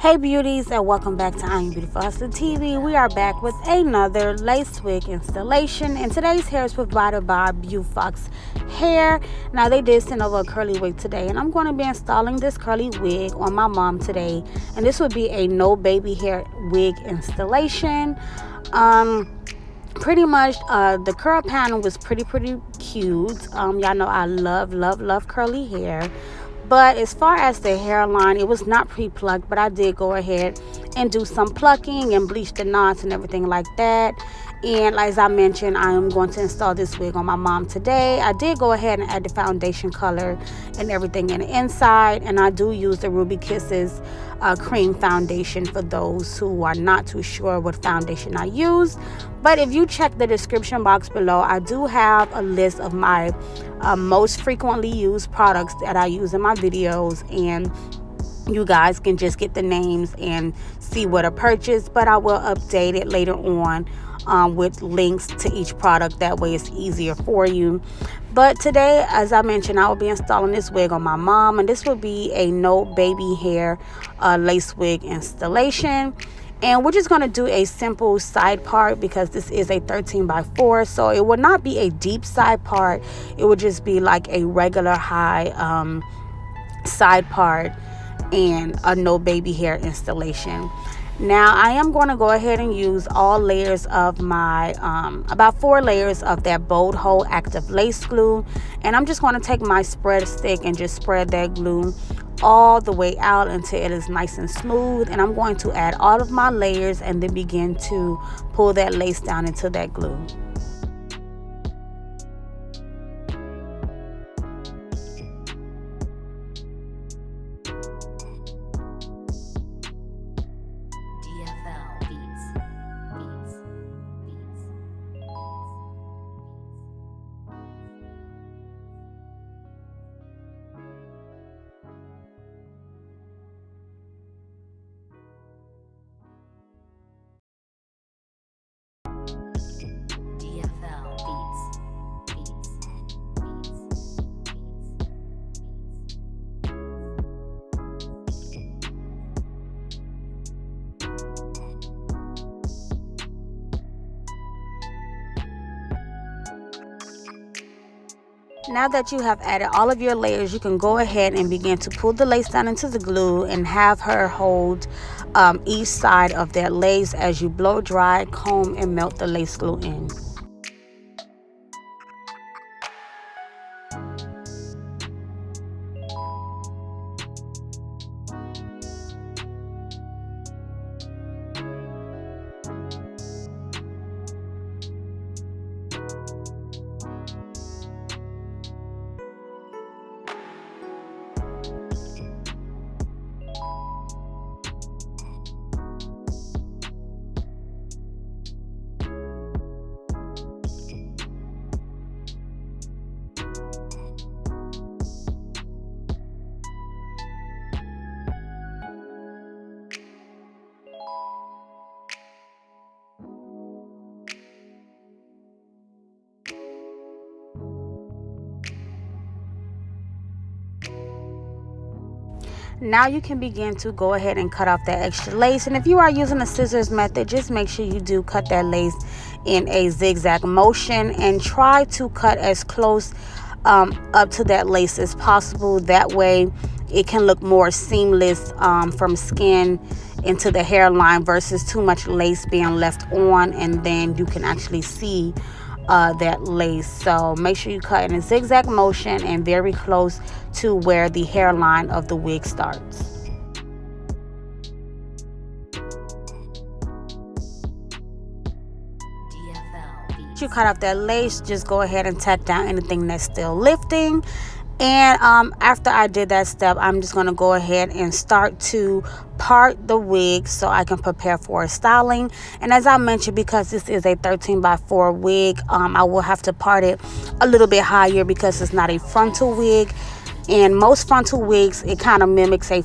Hey beauties, and welcome back to IAmBeautifulHustler TV. We are back with another lace wig installation, and today's hair is provided by BeauFox hair. Now they did send over a curly wig today, and I'm going to be installing this curly wig on my mom today, and this would be a no baby hair wig installation. Pretty much the curl pattern was pretty cute. Y'all know I love curly hair. But as far as the hairline, it was not pre-plucked, but I did go ahead and do some plucking and bleach the knots and everything like that. And as I mentioned, I am going to install this wig on my mom today. I did go ahead and add the foundation color and everything in the inside, and I do use the Ruby Kisses cream foundation for those who are not too sure what foundation I use. But if you check the description box below, I do have a list of my most frequently used products that I use in my videos, and you guys can just get the names and see what I purchased. But I will update it later on with links to each product. That way it's easier for you. But today, as I mentioned, I will be installing this wig on my mom, and this will be a no baby hair lace wig installation. And we're just going to do a simple side part because this is a 13x4, so it will not be a deep side part. It will just be like a regular high side part and a no baby hair installation. Now I am going to go ahead and use all layers of my about 4 layers of that BOLDHOLD active lace glue, and I'm just going to take my spread stick and just spread that glue all the way out until it is nice and smooth. And I'm going to add all of my layers and then begin to pull that lace down into that glue. Now that you have added all of your layers, you can go ahead and begin to pull the lace down into the glue and have her hold each side of that lace as you blow dry, comb, and melt the lace glue in. Now you can begin to go ahead and cut off that extra lace, and if you are using the scissors method, just make sure you do cut that lace in a zigzag motion and try to cut as close up to that lace as possible. That way it can look more seamless from skin into the hairline versus too much lace being left on, and then you can actually see that lace. So make sure you cut in a zigzag motion and very close to where the hairline of the wig starts. You cut off that lace, just go ahead and tack down anything that's still lifting. And after I did that step, I'm just going to go ahead and start to part the wig so I can prepare for styling. And as I mentioned, because this is a 13x4 wig, I will have to part it a little bit higher because it's not a frontal wig. And most frontal wigs, it kind of mimics a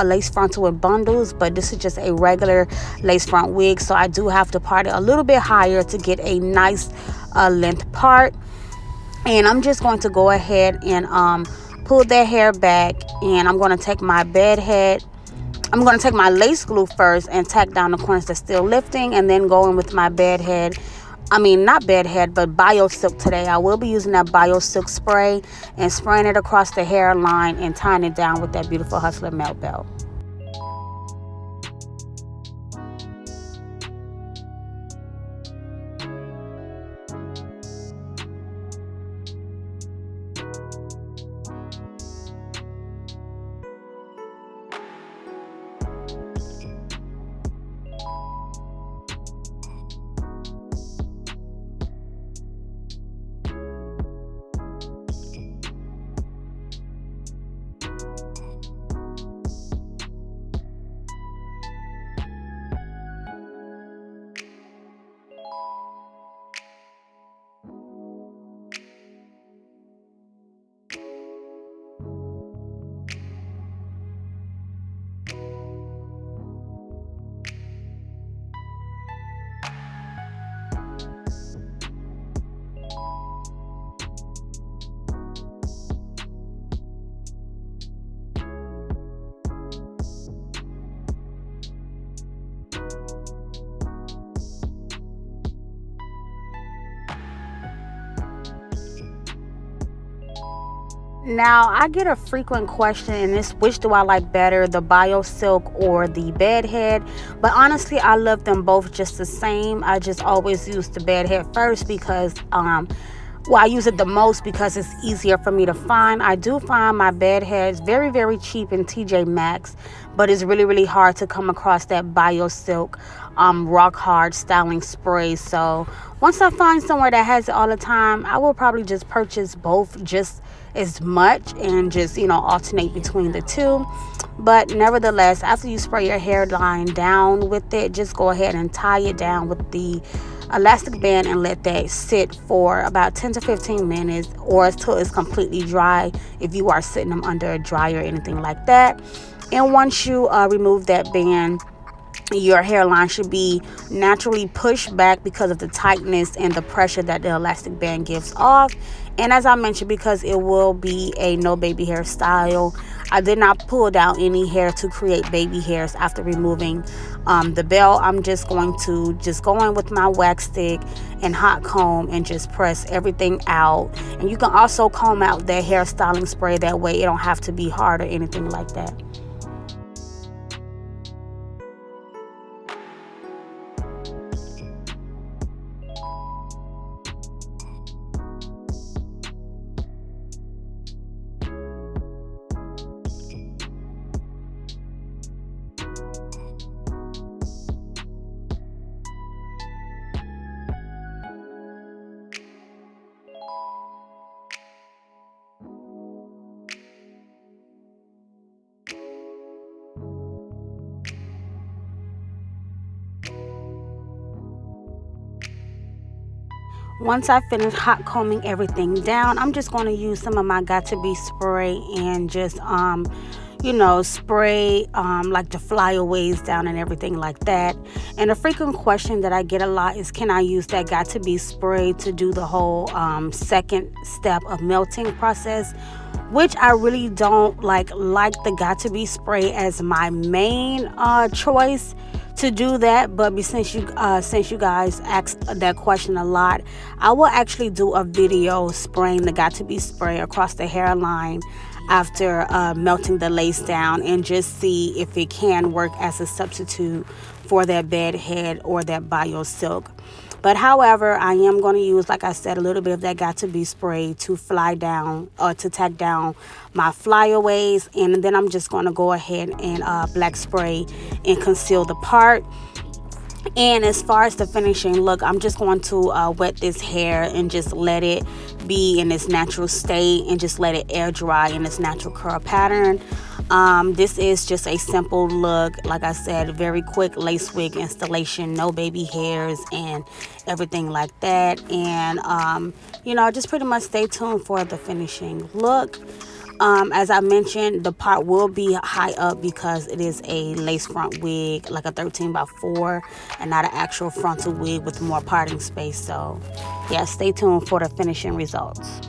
lace frontal with bundles, but this is just a regular lace front wig, so I do have to part it a little bit higher to get a nice length part. And I'm just going to go ahead and pull that hair back, and I'm going to take my bed head I'm going to take my lace glue first and tack down the corners that's still lifting, and then go in with my bed head. I mean, not bed head, but BioSilk today. I will be using that BioSilk spray and spraying it across the hairline and tying it down with that Beautiful Hustler melt belt. Now, I get a frequent question, and it's which do I like better, the BioSilk or the bed head? But honestly, I love them both just the same. I just always use the bed head first because I use it the most because it's easier for me to find. I do find my bed heads very, very cheap in TJ Maxx, but it's really, really hard to come across that BioSilk rock hard styling spray. So once I find somewhere that has it all the time, I will probably just purchase both just as much and just, alternate between the two. But nevertheless, after you spray your hairline down with it, just go ahead and tie it down with the elastic band and let that sit for about 10 to 15 minutes or until it's completely dry if you are sitting them under a dryer or anything like that. And once you remove that band, your hairline should be naturally pushed back because of the tightness and the pressure that the elastic band gives off. And as I mentioned, because it will be a no baby hair style, I did not pull down any hair to create baby hairs after removing the belt. I'm just going to go in with my wax stick and hot comb and just press everything out. And you can also comb out that hair styling spray, that way it don't have to be hard or anything like that. Once I finish hot combing everything down, I'm just going to use some of my Got To Be spray and just spray like the flyaways down and everything like that. And a frequent question that I get a lot is, can I use that Got To Be spray to do the whole second step of melting process? Which I really don't like the Got To Be spray as my main choice to do that. But since you guys asked that question a lot, I will actually do a video spraying the Got To Be spray across the hairline after melting the lace down, and just see if it can work as a substitute for that bed head or that BioSilk. But however, I am going to use, like I said, a little bit of that Got To Be spray to fly down or to tack down my flyaways. And then I'm just going to go ahead and black spray and conceal the part. And as far as the finishing look, I'm just going to wet this hair and just let it be in its natural state and just let it air dry in its natural curl pattern. This is just a simple look, like I said, very quick lace wig installation, no baby hairs and everything like that. And just pretty much stay tuned for the finishing look. As I mentioned, the part will be high up because it is a lace front wig, like a 13x4, and not an actual frontal wig with more parting space. So yeah, stay tuned for the finishing results.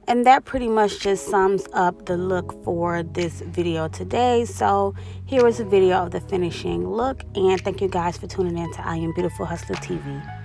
And that pretty much just sums up the look for this video today. So here is a video of the finishing look, and thank you guys for tuning in to I Am Beautiful Hustler TV.